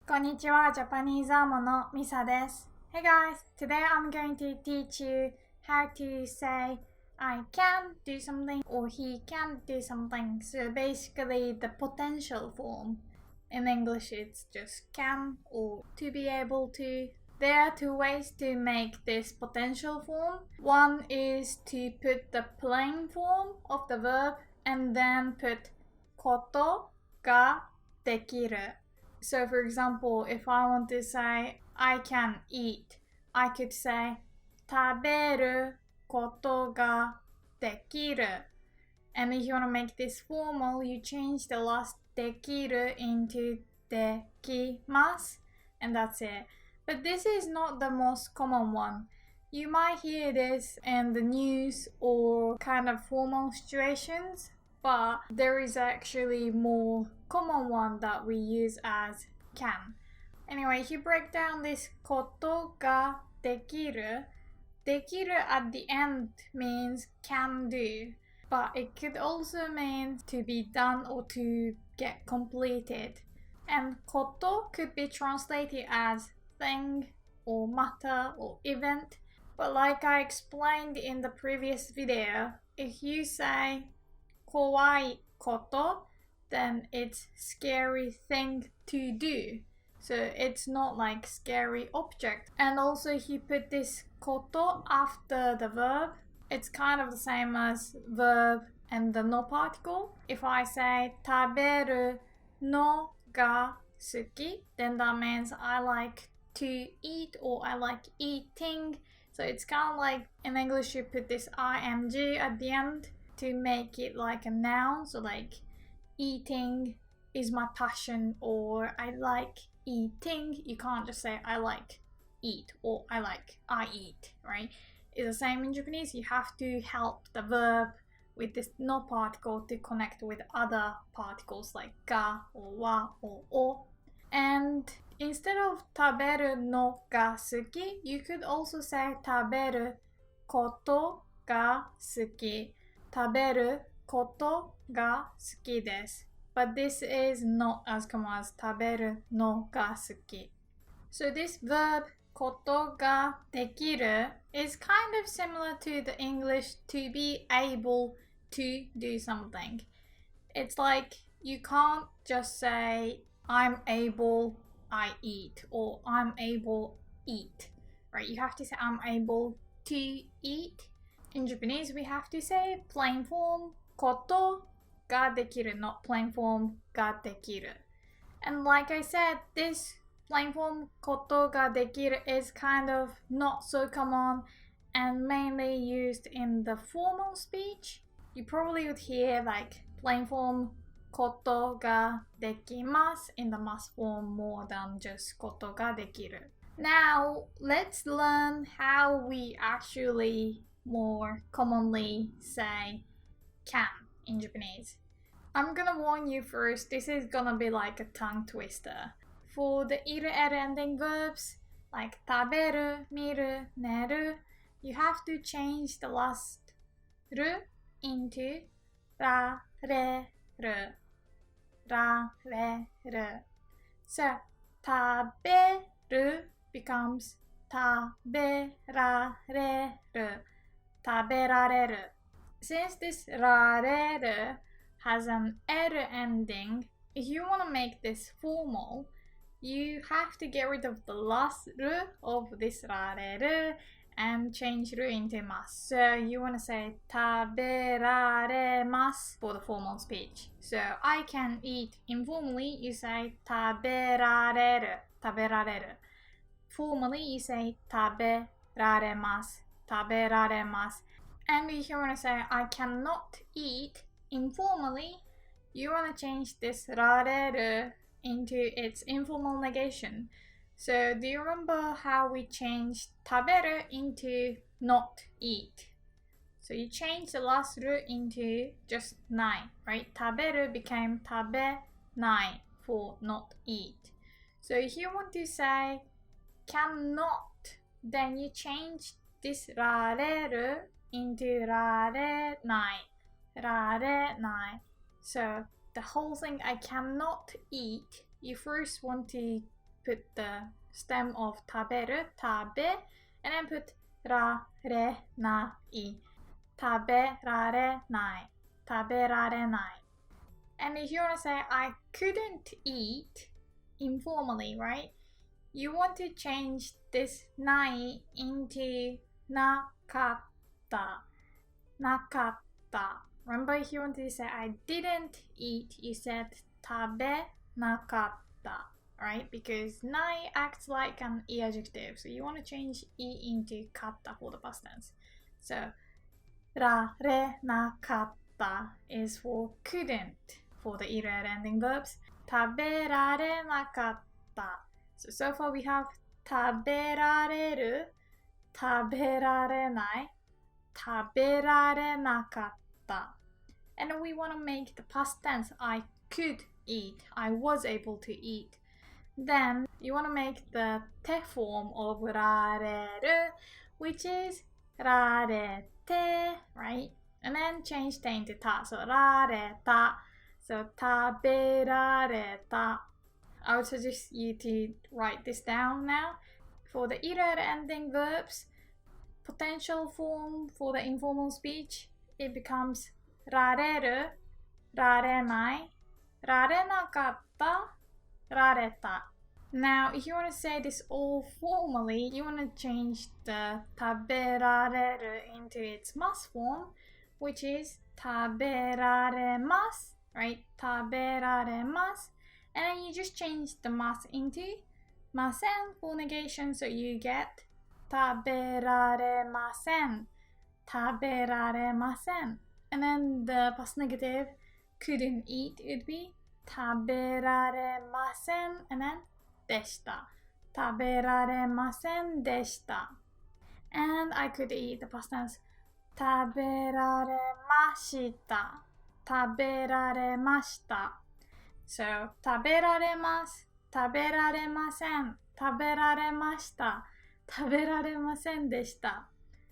こんにちは、ジャパニーズアーモのミサです。Hey guys, today I'm going to teach you how to say I can do something or he can do something. So basically the potential form. In English it's just can or to be able to. There are two ways to make this potential form. One is to put the plain form of the verb and then put ことができる. So for example, if I want to say I can eat, I could say 食べることができる. And if you want to make this formal, you change the last できる into できます and that's it. But this is not the most common one. You might hear this in the news or kind of formal situations, but there is actually more common one that we use as can. Anyway, if you break down this ことができる, できる at the end means can do, but it could also mean to be done or to get completed. And こと could be translated as thing or matter or event, but like I explained in the previous video, if you say 怖いこと, then it's scary thing to do. So it's not like scary object. And also if you put this こと after the verb, it's kind of the same as verb and the no particle. If I say 食べるのが好き, then that means I like to eat or I like eating. So it's kind of like in English you put this ing at the end to make it like a noun. So like eating is my passion or I like eating. You can't just say I like eat or I eat, right? It's the same in Japanese. You have to help the verb with this no particle to connect with other particles like ga or wa or o. And instead of 食べるのが好き, you could also say 食べることが好き. 食べることが好きです. But this is not as common as 食べるのが好き. So this verb ことができる is kind of similar to the English to be able to do something. It's like you can't just say I'm able, I eat, or I'm able, eat, right? You have to say I'm able to eat. In Japanese, we have to say plain form ことができる, not plain form ができる. And like I said, this plain form ことができる is kind of not so common and mainly used in the formal speech. You probably would hear like plain form ことができます in the must form more than just ことができる. Now, let's learn how we actually more commonly say can in Japanese. I'm gonna warn you first, this is gonna be like a tongue twister. For the いる er ending verbs, like 食べる、見る、寝る, you have to change the last る into られる. られる. So 食べる becomes 食べられる. 食べられる. Since this られる has an er ending, if you want to make this formal, you have to get rid of the last る of this られる and change る into ます. So you want to say 食べられます for the formal speech. So I can eat. Informally, you say 食べられる. 食べられる. Formally, you say 食べられます. 食べられます. And if you want to say I cannot eat, informally, you want to change this られる into its informal negation. So do you remember how we changed 食べる into not eat? So you changed the last る into just ない, right? 食べる became 食べない for not eat. So if you want to say cannot, then you change this られる into られない. られない. So the whole thing I cannot eat, you first want to put the stem of 食べる tabe, and then put られない食べられない食べられない And if you want to say I couldn't eat informally, right? You want to change this ない into なかったなかった Remember, if you want to say I didn't eat, you said 食べなかった Right? Because ない acts like an e adjective, so you want to change e into かった for the past tense. So られなかった is for couldn't for the irregular ending verbs. 食べられなかった So far we have 食べられる食べられない食べられなかった And we want to make the past tense I could eat, I was able to eat. Then you want to make the て form of られる which is られて right? And then change て into た so られた so 食べられた I would suggest you to write this down now. For the irregular ending verbs, potential form for the informal speech, it becomes られるられないられなかったられた Now, if you want to say this all formally, you want to change the 食べられる into its must form, which is 食べられます right? 食べられます And then you just change the must into ません for negation, so you get 食べられません食べられません And then the past negative couldn't eat, it would be 食べられません and then でした食べられませんでした And I could eat the past tense 食べられました食べられました So 食べられます食べられません食べられました食べられませんでした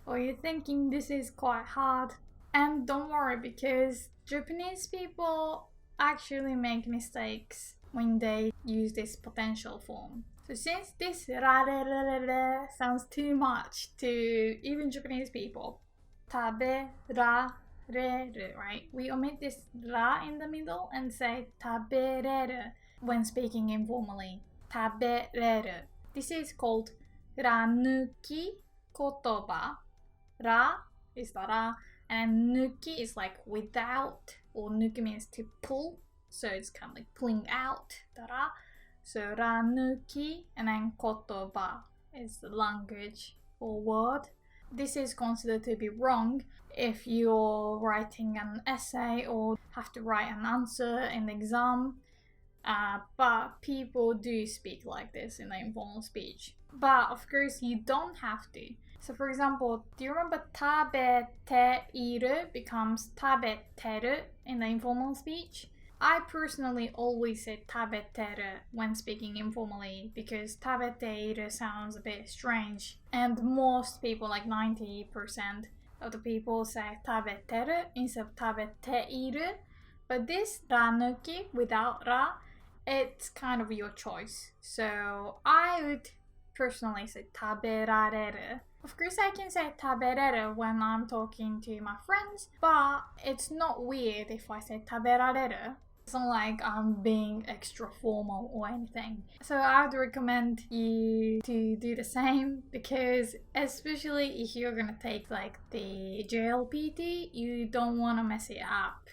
Or you're thinking this is quite hard And don't worry because Japanese people actually make mistakes when they use this potential form. So since this ra re re re sounds too much to even Japanese people, 食べられる, right? We omit this ra in the middle and say 食べれる when speaking informally. 食べれる This is called ら抜き言葉 Ra is the ra and nuki is like without or nuki means to pull so it's kind of like pulling out ra. So ra nuki and then kotoba is the language or word. This is considered to be wrong if you're writing an essay or have to write an answer in the exam. But people do speak like this in the informal speech. But of course you don't have to. So for example, do you remember 食べている becomes 食べてる in the informal speech? I personally always say 食べてる when speaking informally because 食べている sounds a bit strange. And most people, like 90% of the people say 食べてる instead of 食べている. But this ら抜き without ら it's kind of your choice. So I would personally say 食べられる. Of course I can say 食べれる when I'm talking to my friends, but it's not weird if I say 食べられる. It's not like I'm being extra formal or anything. So I would recommend you to do the same because especially if you're gonna take like the JLPT, you don't wanna mess it up.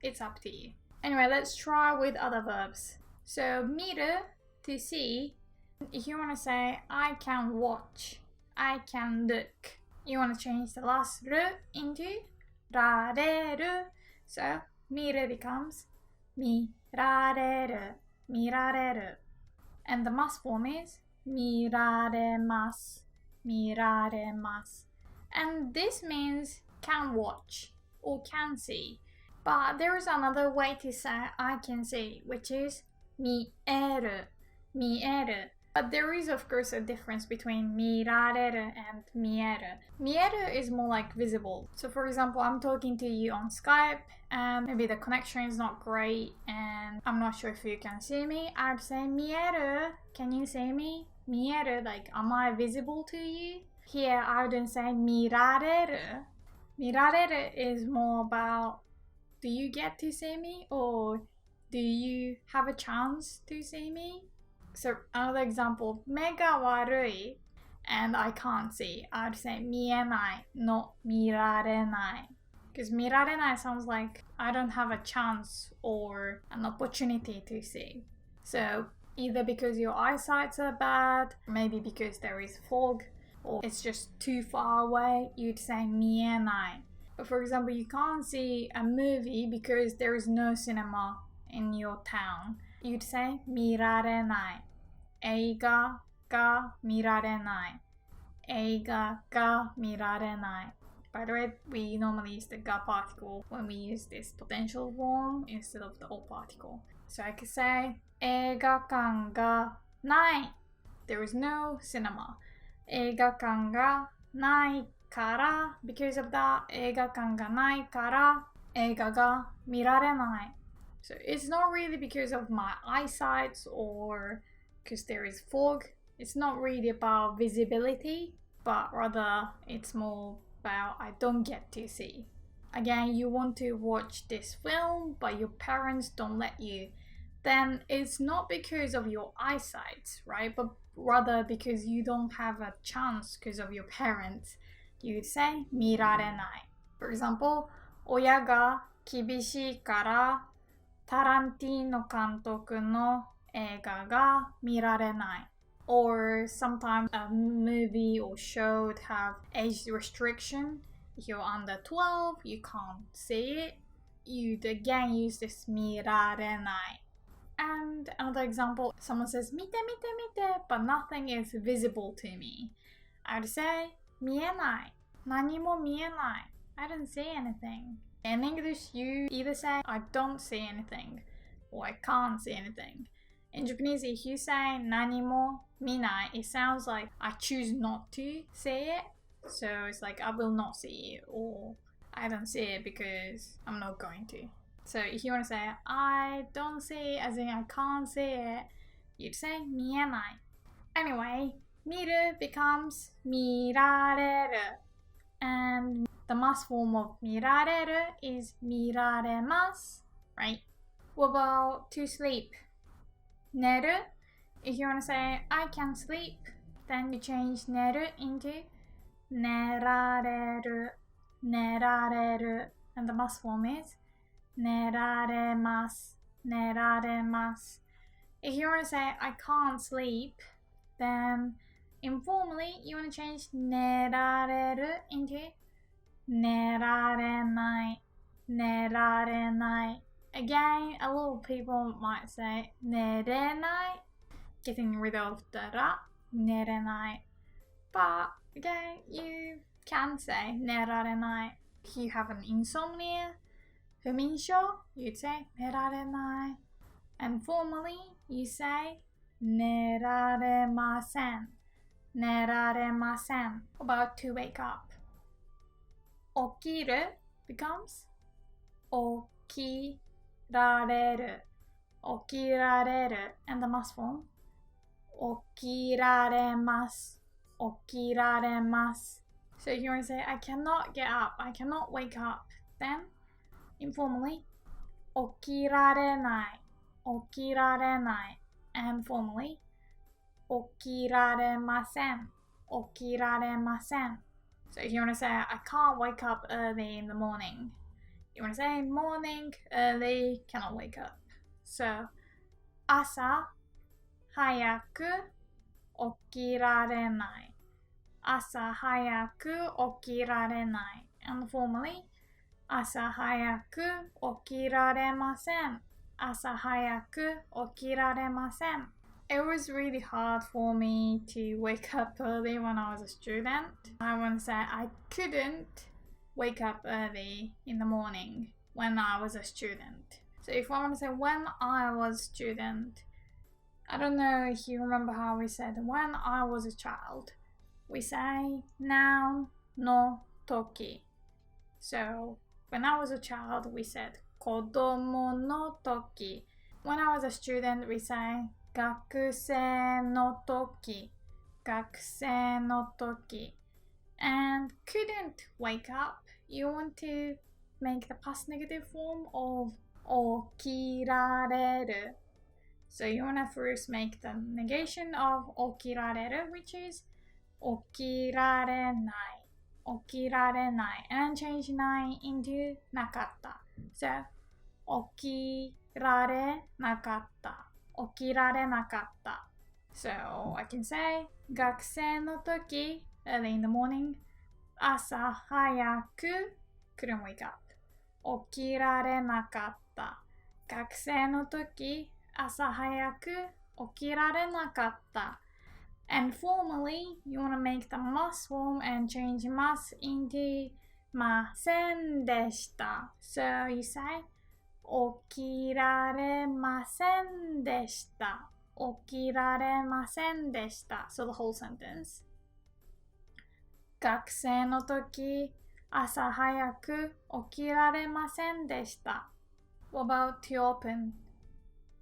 It's up to you. Anyway, let's try with other verbs. So 見る to see. If you want to say I can watch, I can look, you want to change the last る into られる. So 見る becomes 見られる見られる And the must form is 見られます見られます And this means can watch or can see. But there is another way to say I can see, which is 見える見える But there is, of course, a difference between 見られる and 見える. 見える is more like visible. So, for example, I'm talking to you on Skype, and maybe the connection is not great, and I'm not sure if you can see me. I'd say 見える. Can you see me? 見える, like, am I visible to you? Here, I wouldn't say 見られる. 見られる is more about, do you get to see me, or do you have a chance to see me? So another example, 目が悪い and I can't see. I'd say 見えない not 見られない. Because 見られない sounds like I don't have a chance or an opportunity to see. So either because your eyesight's are bad, maybe because there is fog, or it's just too far away, you'd say 見えない. But for example, you can't see a movie because there is no cinema in your town. You'd say 見られない。映画が見られない。映画が見られない。By the way, we normally use the ga particle when we use this potential form instead of the o particle. So I could say 映画館がない。There is no cinema. 映画館がないから because of that 映画館がないから映画が見られない。So it's not really because of my eyesight or because there is fog. It's not really about visibility, but rather it's more about I don't get to see. Again, you want to watch this film, but your parents don't let you. Then it's not because of your eyesight, right? But rather because you don't have a chance because of your parents. You'd say 見られない. For example, 親が厳しいからタランティーノ監督の映画が見られない. Or sometimes a movie or show would have age restriction. If you're under 12, you can't see it. You'd again use this 見られない. And another example, someone says 見て見て見て but nothing is visible to me. I'd say 見えない. 何も見えない. I don't see anything. In English, you either say I don't see anything or I can't see anything. In Japanese, if you say 何も見ない, it sounds like I choose not to see it. So it's like I will not see it or I don't see it because I'm not going to. So if you want to say I don't see it as in I can't see it, you'd say 見えない. Anyway, 見る becomes 見られる. And the mass form of 見られる is 見られます, right? What about to sleep? 寝る? If you want to say I can sleep, then you change 寝る into 寝られる, 寝られる. And the mass form is 寝られます, 寝られます. If you want to say I can't sleep, then informally you want to change 寝られる into 寝られない, 寝られない. Again, a lot of people might say 寝れない, getting rid of the ら, 寝れない. But again, you can say 寝られない. If you have an insomnia, 不眠症, you'd say 寝られない. And formally, you say 寝られません. 寝られません. About to wake up. 起きる becomes 起きられる. 起きられる. And the mass form 起きられます. 起きられます. So if you want to say I cannot get up, I cannot wake up, then informally 起きられない. 起きられない. And formally 起きられません. 起きられません. So if you want to say I can't wake up early in the morning, you want to say morning, early, cannot wake up. So 朝早く起きられない. 朝早く起きられない. And formally 朝早く起きられません. 朝早く起きられません. It was really hard for me to wake up early when I was a student. I want to say I couldn't wake up early in the morning when I was a student. So if I want to say when I was a student, I don't know if you remember how we said when I was a child. We say noun no toki. So when I was a child, we said 子供の時. When I was a student, we say 学生の時. 学生の時. And couldn't wake up. You want to make the past negative form of 起きられる. So you want to first make the negation of 起きられる, which is 起きられない. 起きられない and change ない into なかった. So 起きられなかった. 起きられなかった. So I can say 学生の時 early in the morning 朝早く couldn't wake up. 起きられなかった. 学生の時朝早く起きられなかった. And formally, you want to make the must form and change must into ませんでした. So you say 起きられませんでした. 起きられませんでした. So the whole sentence. 学生の時朝早く起きられませんでした. What about to open?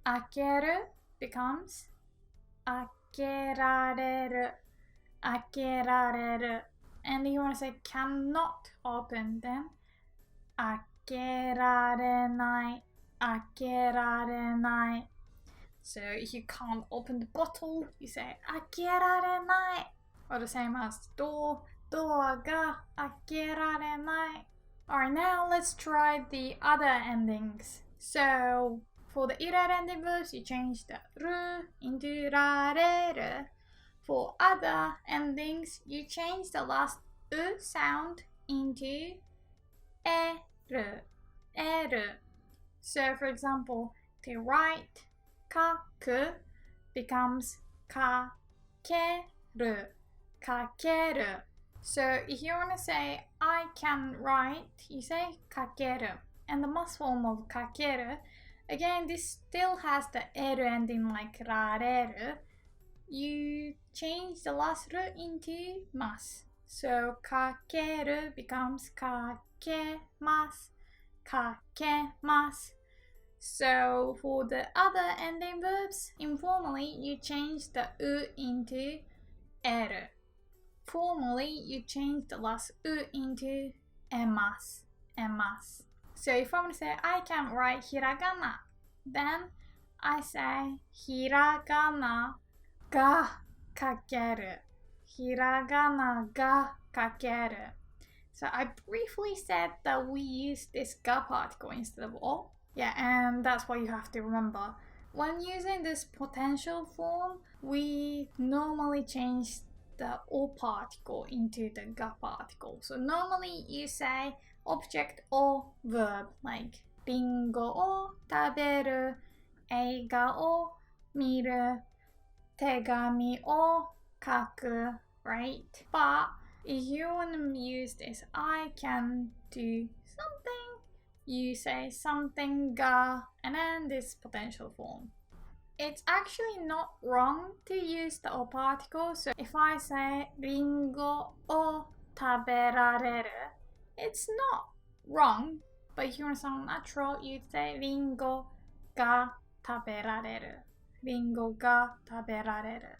開ける becomes 開けられる. 開けられる. And you want to say cannot open then 開けられない. 開けられない. So if you can't open the bottle, you say 開けられない. Or the same as door. ドアが開けられない. Alright, now let's try the other endings. So for the irregular ending verbs, you change the る into られる. For other endings, you change the last う sound into える. える. So for example, to write 書く becomes かける. かける. So if you want to say I can write, you say 書ける. And the must form of 書ける, again, this still has the える ending like られる. You change the last る into ます. So 書ける becomes 書けます. 書けます. So for the other ending verbs, informally you change the う into える. Formally, you change the last う into えます. えます. So if I want to say I can write ひらがな, then I say ひらがなが書ける. ひらがなが書ける. So I briefly said that we use this が particle instead of お. Yeah, and that's what you have to remember. When using this potential form, we normally change the お particle into the が particle. So normally you say object or verb, like リンゴを食べる, 映画を見る, 手紙を書く, right? But if you want to use this I can do something, you say something が and then this potential form. It's actually not wrong to use the お particle. So if I say リンゴを食べられる, it's not wrong. But if you want to sound natural, you'd say リンゴが食べられる. リンゴが食べられる.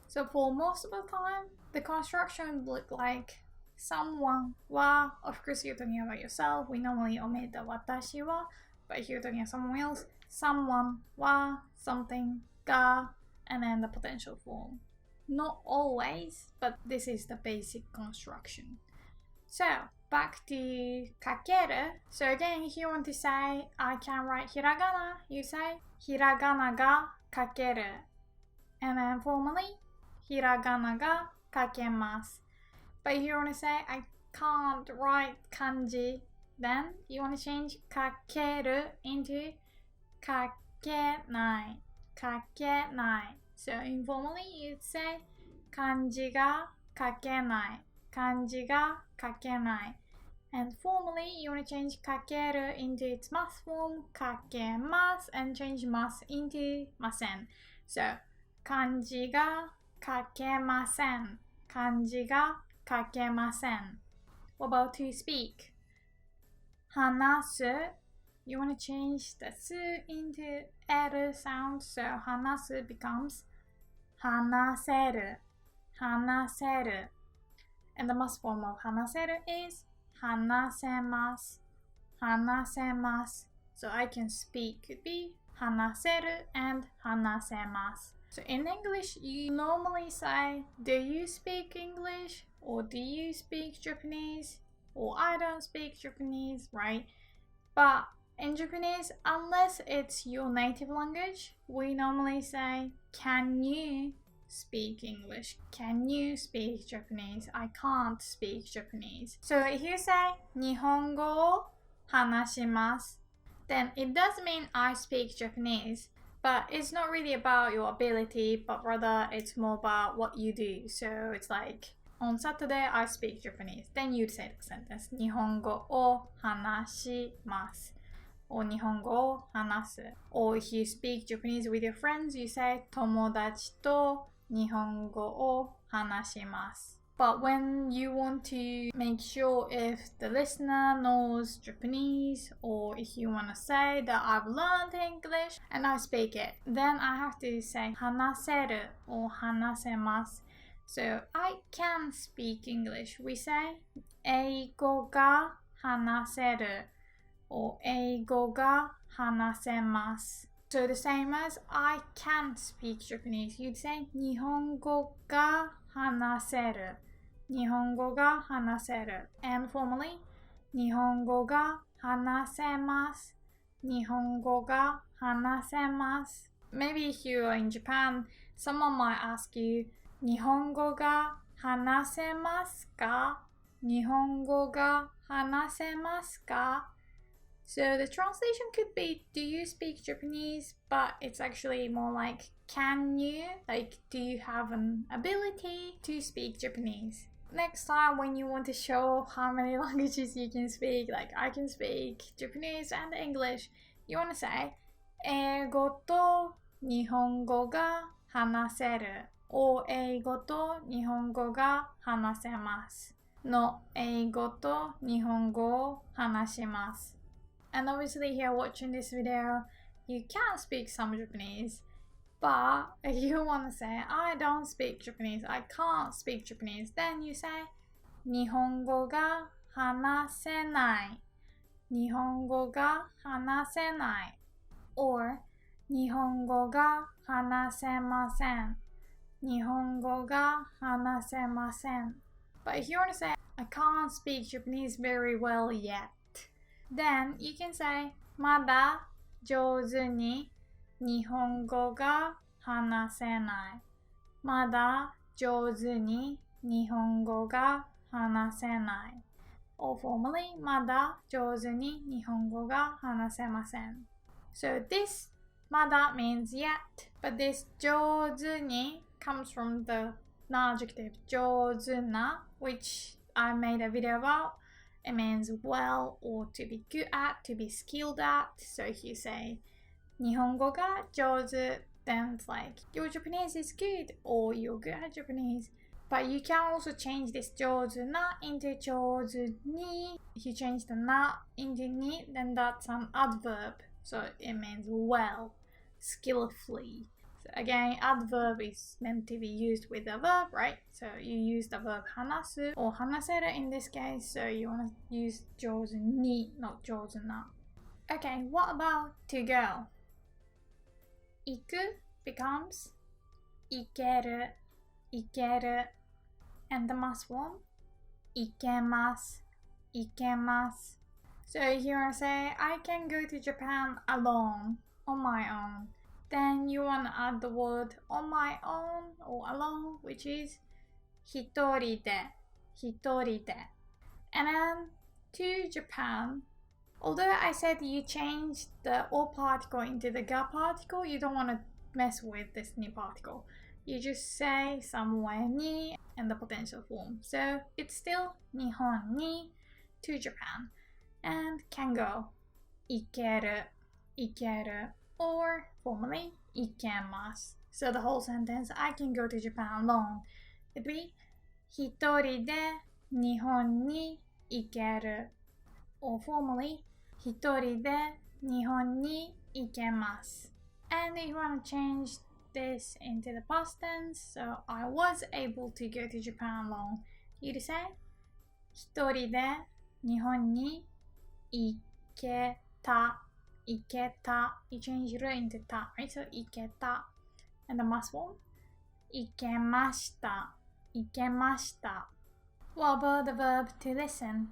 So for most of the time, the construction would look like someone は, of course you're talking about yourself. We normally omit the 私は, but if you're talking about someone else, someone は, something が, and then the potential form. Not always, but this is the basic construction. So back to 書ける. So again, if you want to say I can write ひらがな, you say ひらがなが書ける. And then formally ひらがなが書けます. But if you want to say I can't write 漢字, then you want to change 書ける into 書けない. 書けない. So informally you'd say 漢字が書けない. 漢字が書けない. And formally, you want to change 書ける into its must form 書けます and change ます into ません. So 漢字が書けません。漢字が書けません。What about to speak? 話す You want to change the s into L sound, so 話す becomes 話せる話せる And the must form of 話せる is 話せます話せます So I can speak could be 話せる and 話せます So in English, you normally say, do you speak English? Or do you speak Japanese? Or I don't speak Japanese, right? But in Japanese, unless it's your native language, we normally say, can you speak English? Can you speak Japanese? I can't speak Japanese. So if you say, 日本語を話します, then it does mean I speak Japanese. But it's not really about your ability, but rather it's more about what you do. So it's like, on Saturday I speak Japanese. Then you'd say the sentence, 日本語を話します. Or 日本語を話す. Or if you speak Japanese with your friends, you say 友達と日本語を話します. But when you want to make sure if the listener knows Japanese or if you want to say that I've learned English and I speak it, then I have to say 話せる or 話せます. So I can speak English. We say 英語が話せる or 英語が話せます. So the same as I can speak Japanese. You'd say 日本語が話せる日本語が話せる and formally 日本語が話せます日本語が話せます Maybe if you are in Japan, someone might ask you 日本語が話せますか日本語が話せますか So the translation could be do you speak Japanese? But it's actually more like can you? Like do you have an ability to speak Japanese? Next time when you want to show how many languages you can speak, like I can speak Japanese and English, you want to say 英語と日本語が話せる or 英語と日本語が話せますの英語と日本語を話します And obviously here watching this video, you can speak some Japanese. But if you want to say, I don't speak Japanese, I can't speak Japanese, then you say, 日本語が話せない。日本語が話せない。or 日本語が話せません。日本語が話せません。But if you want to say, I can't speak Japanese very well yet, then you can say, まだ上手に日本語が話せない。まだ上手に日本語が話せない。or formally, まだ上手に日本語が話せません。So this まだ means yet, but this 上手に comes from the adjective 上手な, which I made a video about. It means well or to be good at, to be skilled at. So if you say 日本語が上手, then it's like your Japanese is good or you're good at Japanese. But you can also change this 上手な into 上手に. If you change the な into に, then that's an adverb. So it means well, skillfully. So again, adverb is meant to be used with a verb, right? So you use the verb 話す or 話せる in this case. So you want to use 上手に, not 上手な. Okay, what about to go? 行く becomes 行ける行ける and the must form 行けます行けます So if you want to say I can go to Japan alone on my own, then you want to add the word on my own or alone, which is 一人で一人で And then to Japan, although I said you change the o particle into the ga particle, you don't want to mess with this ni particle. You just say somewhere ni and the potential form. So it's still 日本に to Japan and can go 行ける行ける or formally 行けます So the whole sentence, I can go to Japan alone, would be 一人で日本に行ける or formally 一人で日本に行けます And if you want to change this into the past tense, so I was able to go to Japan alone, you'd say 一人で日本に行けた You change it into ta, right? So 行けた And the must form 行けましたWhat about the verb to listen?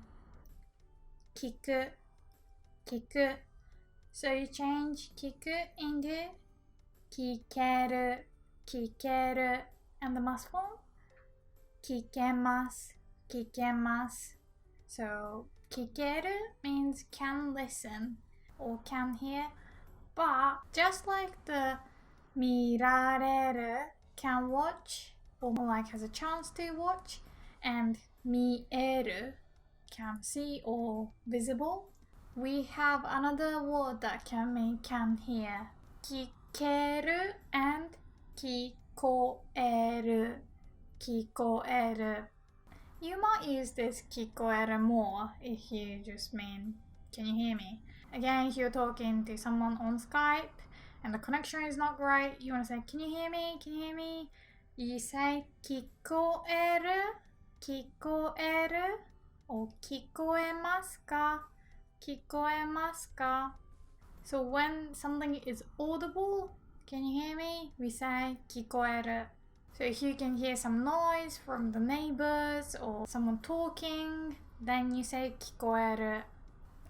聞く So you change 聞く into 聞ける And the must form 聞けます So 聞ける means can listen or can hear, but just like the 見られる can watch or more like has a chance to watch, and 見える can see or visible, we have another word that can mean can hear. 聞ける and 聞こえる You might use this 聞こえる more if you just mean can you hear me? Again, if you're talking to someone on Skype and the connection is not great, you want to say can you hear me? You say 聞こえる or 聞こえますか So when something is audible, can you hear me? We say 聞こえる So if you can hear some noise from the neighbors or someone talking, then you say 聞こえる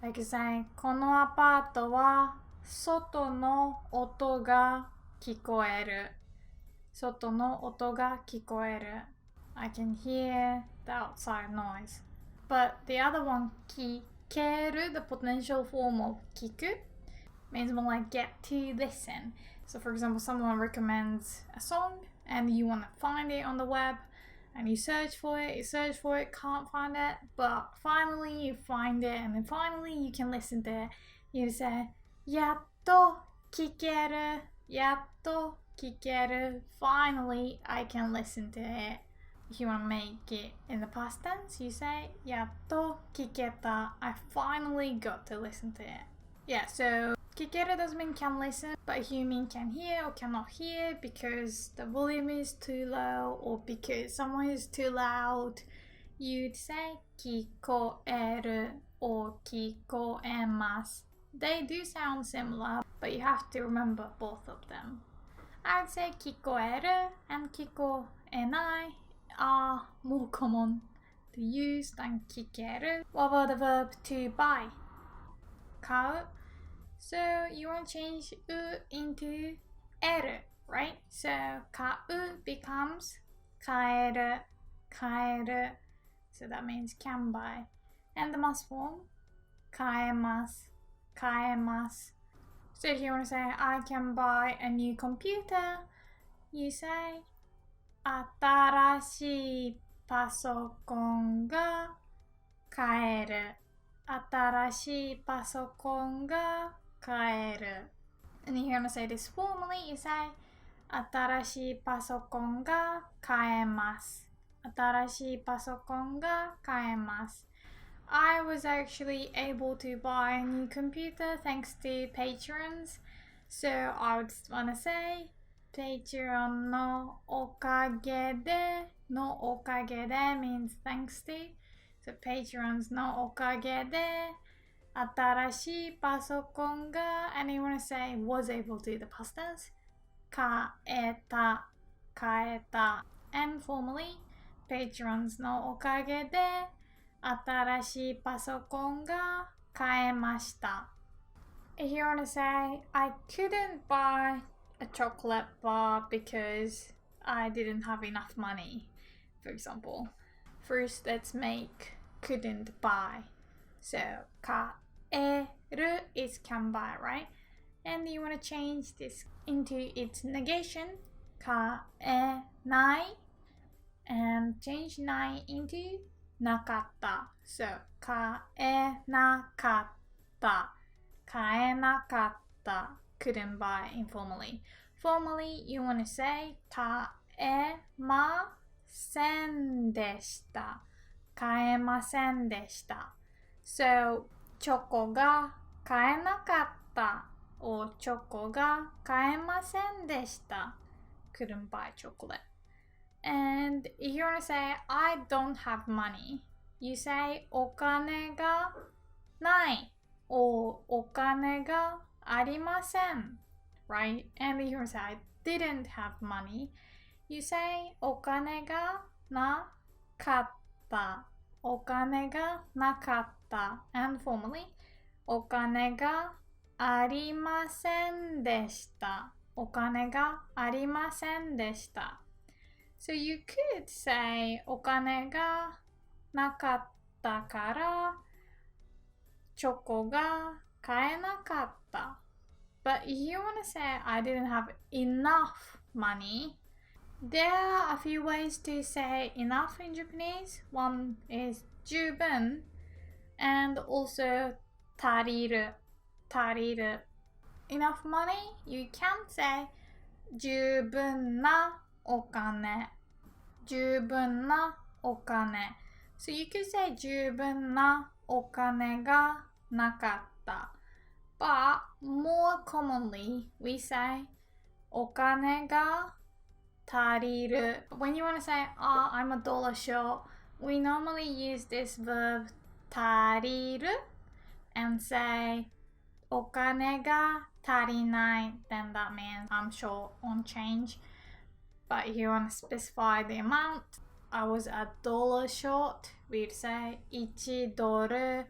Like you say このアパートは外の音が聞こえる 外の音が聞こえる I can hear the outside noise. But the other one, 聞ける, the potential form of 聞く means more like get to listen. So for example, someone recommends a song and you want to find it on the web and you search for it, can't find it, but finally you find it and then finally you can listen to it. You say, やっと聞ける Finally, I can listen to it. If you want to make it in the past tense, you say やっと聞けた I finally got to listen to it. Yeah, so 聞ける doesn't mean can listen, but if you mean can hear or cannot hear because the volume is too low or because someone is too loud, you'd say 聞こえる or 聞こえます They do sound similar, but you have to remember both of them. I'd say 聞こえる and 聞こえない are more common to use than 聞ける What about the verb to buy? 買う So you want to change う into える right? So 買う becomes 買える So that means can buy. And the must form 買えます So if you want to say I can buy a new computer, you say 新しいパソコンが買える 新しいパソコンが買える And if you want to say this formally, you say 新しいパソコンが買えます新しいパソコンが買えます I was actually able to buy a new computer thanks to patrons. So I would want to say Patreon のおかげで means thanks to. So patrons のおかげで新しいパソコンが and you want to say was able to the past tense 買えた and formally patrons のおかげで新しいパソコンが買えました If you want to say I couldn't buy a chocolate bar because I didn't have enough money, for example. First, let's make couldn't buy. So, 買える is can buy, right? And you want to change this into its negation, 買えない and change ない into なかった So, 買えなかった couldn't buy informally. Formally, you want to say 買えませんでした。買えませんでした。So, チョコが買えなかった。or チョコが買えませんでした。Couldn't buy chocolate. And if you want to say, I don't have money, you say お金がない。or お金がありません。Right? And if you want to say, I didn't have money, you say お金がなかった。お金がなかった。And formally, お金がありませんでした。お金がありませんでした。So you could say お金がなかったからチョコが買えなかった。But if you want to say I didn't have enough money, there are a few ways to say enough in Japanese. One is 十分 and also 足りる。足りる。Enough money, you can say 十分なお金。十分なお金。So you could say 十分なお金がなかった。But more commonly, we say お金が足りる。When you want to say, I'm a dollar short, we normally use this verb 足りる and say お金が足りない。Then that means I'm short on change. But if you want to specify the amount, I was $1 short, we'd say 1ドル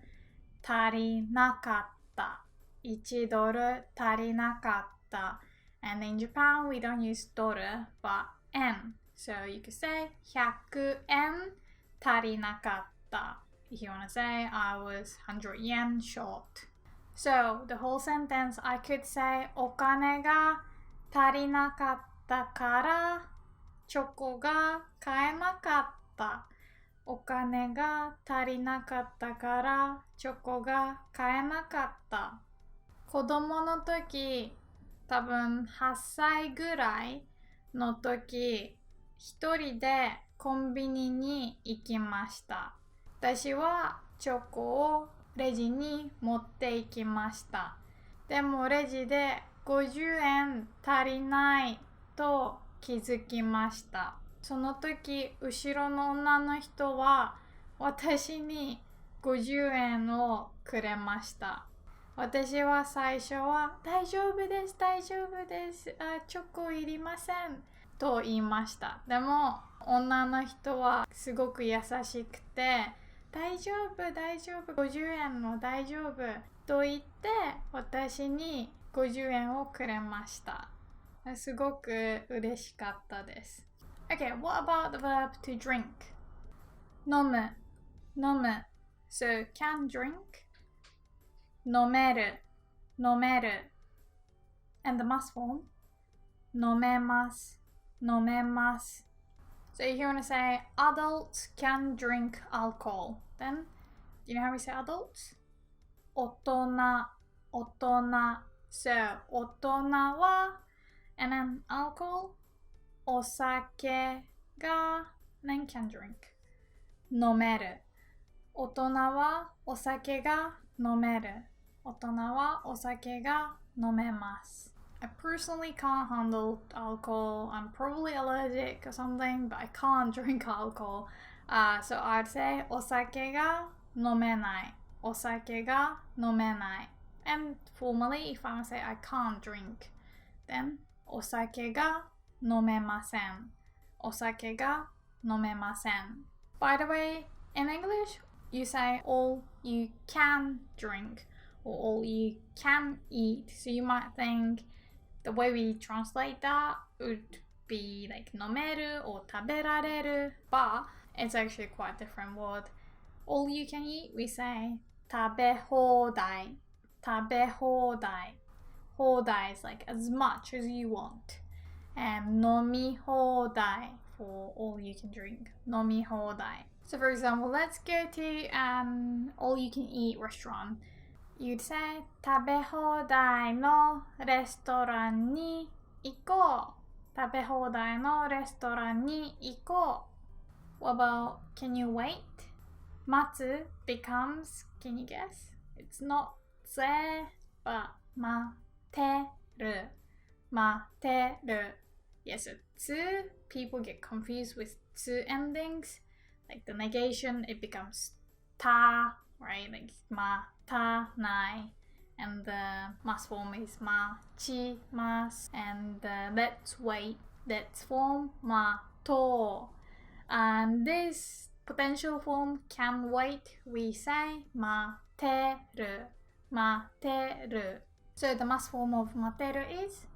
足りなかった。1ドル足りなかった。And in Japan, we don't use ドル but円. So you could say 100円足りなかった。If you want to say I was 100 yen short. So the whole sentence, I could say お金が足りなかったからチョコが買えなかった。お金が足りなかったからチョコが買えなかった。子供の時、多分8歳ぐらいの時、一人でコンビニに行きました。私はチョコをレジに持って行きました。でもレジで50円足りないと気づきました。その時、後ろの女の人は私に50円をくれました。私は最初は大丈夫です、大丈夫です、チョコいりませんと言いました。でも女の人はすごく優しくて大丈夫、大丈夫、50円の大丈夫と言って私に50円をくれました。すごく嬉しかったです。Okay, what about the verb to drink? 飲む、飲む。So, can drink? 飲める、飲める。And the must form? 飲めます、飲めます。So if you want to say adults can drink alcohol, then do you know how we say adults? 大人、大人。So, 大人はand then alcohol, お酒が then can drink 飲める。大人はお酒が飲める。大人はお酒が飲めます。I personally can't handle alcohol. I'm probably allergic or something, but I can't drink alcohol. So I'd say お酒が飲めない。お酒が飲めない。And formally, if I want to say I can't drink, then お酒が飲めません。お酒が飲めません。By the way, in English, you say all you can drink or all you can eat. So you might think the way we translate that would be like 飲める or 食べられる, but it's actually quite a different word. All you can eat, we say 食べ放題。食べ放題。放題 is like as much as you want. And 飲み放題 for all you can drink. 飲み放題. So for example, let's go to an all you can eat restaurant. You'd say 食べ放題のレストランに行こう。食べ放題のレストランに行こう。What about can you wait? 待つ becomes, can you guess? It's not ぜ but 待てる。待てる。Yes, so つ people get confused with つ endings. Like the negation, it becomes た right? Like 待たない。And the must form is 待ちます。And the let's wait, let's form 待とう。And this potential form can wait, we say 待てる。待てる。So the must form of 待てる is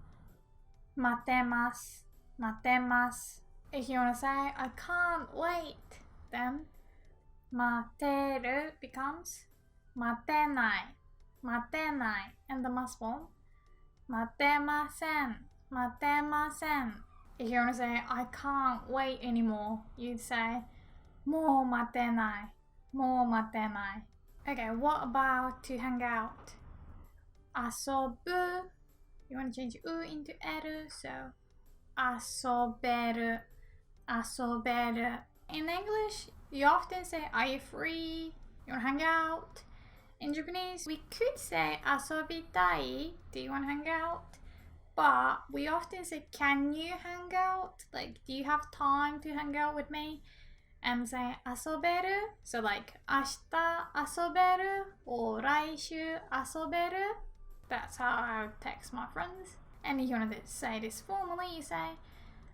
待てます。待てます。If you want to say I can't wait, then 待てる becomes 待てない。待てない。And the must form 待てません。待てません。If you want to say I can't wait anymore, you'd say もう待てない。もう待てない。Okay, what about to hang out? 遊ぶ You want to change u into eru, so 遊べる。遊べる。In English, you often say are you free? You want to hang out? In Japanese, we could say 遊びたい Do you want to hang out? But we often say can you hang out? Like do you have time to hang out with me? And say 遊べる So like 明日遊べる or 来週遊べる That's how I would text my friends. And if you want to say this formally, you say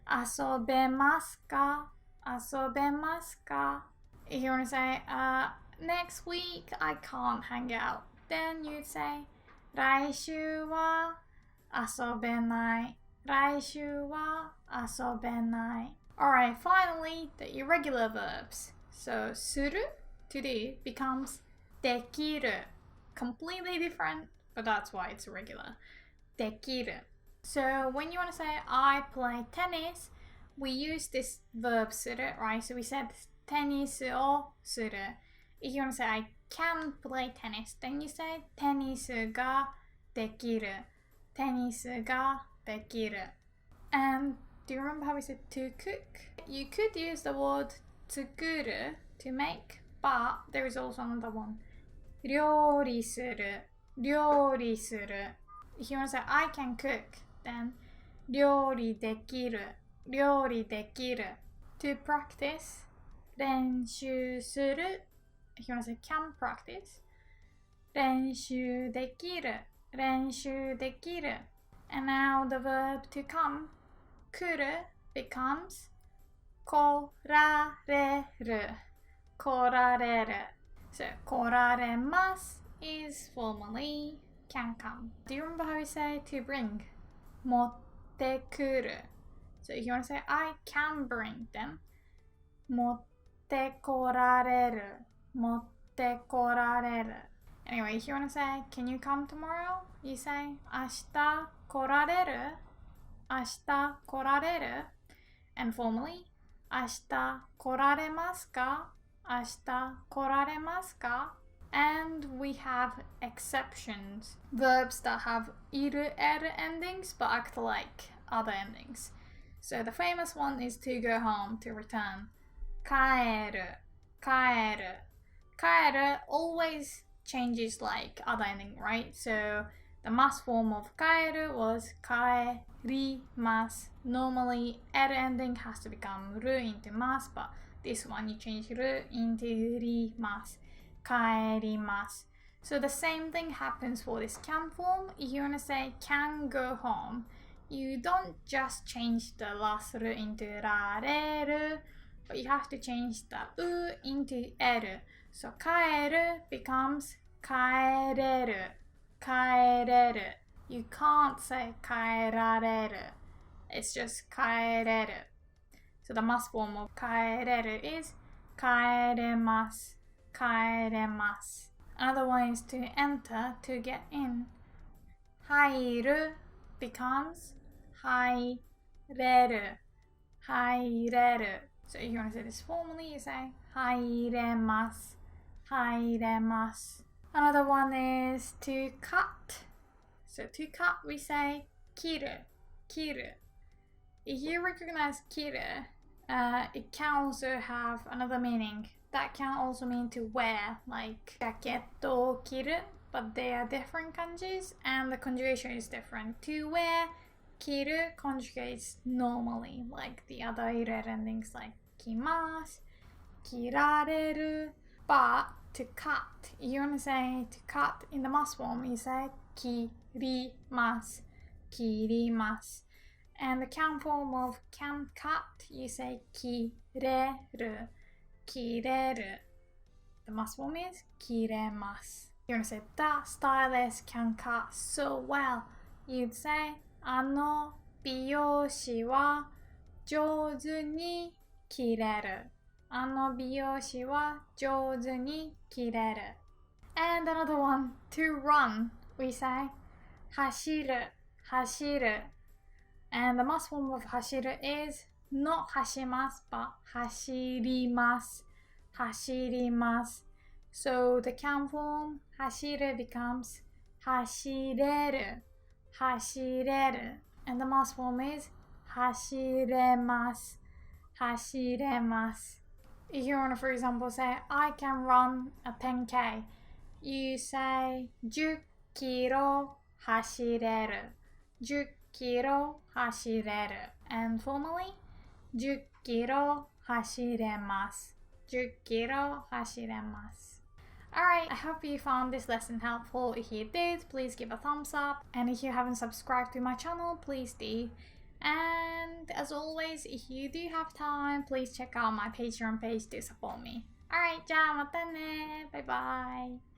遊べますか遊べますか If you want to say next week I can't hang out, then you'd say 来週は遊べない。来週は遊べない。Alright, finally, the irregular verbs. So, する to do becomes できる Completely different, but that's why it's irregular. できる So, when you want to say I play tennis, we use this verb する right? So we said テニスをする If you want to say I can play tennis, then you say テニスができるテニスができる And do you remember how we said to cook? You could use the word 作る to make, but there is also another one. 料理する料理する If you want to say I can cook, then 料理できる料理できる To practice 練習する If you want to say can practice 練習できる練習できる And now the verb to come 来る becomes 来られる来られる So 来られます is formally can come. Do you remember how we say to bring? 持ってくる So if you want to say I can bring them 持ってこられる持ってこられる Anyway, if you want to say can you come tomorrow? You say 明日来られる明日来られる And formally 明日来られますか明日来られますか And we have exceptions. Verbs that have いる er endings but act like other endings. So the famous one is to go home, to return. 帰る帰る帰る always changes like other ending, right? So the must form of 帰る was 帰ります Normally, er ending has to become る into ます but this one you change る into ります帰ります So the same thing happens for this can form. If you want to say can go home, you don't just change the last る into られる but you have to change the う into える So 帰る becomes 帰れる帰れる You can't say 帰られる It's just 帰れる So the must form of 帰れる is 帰れます帰れます Another one is to enter, to get in 入る becomes 入れる入れる So if you want to say this formally, you say 入れます入れます Another one is to cut So to cut we say 切る kiru. If you recognize kiru, it can also have another meaning. That can also mean to wear, like jacket or kiru, but they are different kanjis and the conjugation is different. To wear, kiru conjugates normally, like the other ireru endings like kimasu, kirareru. But to cut, you want to say to cut in the must form, you say kirimasu, kirimasu. And the can form of can cut, you say kireru, kireru. The must form is kiremasu. You want to say that stylist can cut so well. You'd say あの美容師は上手に切れる。あの美容師は上手に切れる。And another one, to run, we say 走る、走る。And the must form of 走る is not 走ります but 走ります。走ります。So the can form 走る becomes 走れる。走れる。And the must form is 走れます。走れます。If you want to, for example, say, I can run a 10k, you say 10キロ走れる。10キロ走れる。And formally, 10キロ走れます。10キロ走れます。Alright, I hope you found this lesson helpful. If you did, please give a thumbs up. And if you haven't subscribed to my channel, please do. And as always, if you do have time, please check out my Patreon page to support me. Alright, じゃあまたね。バイバイ。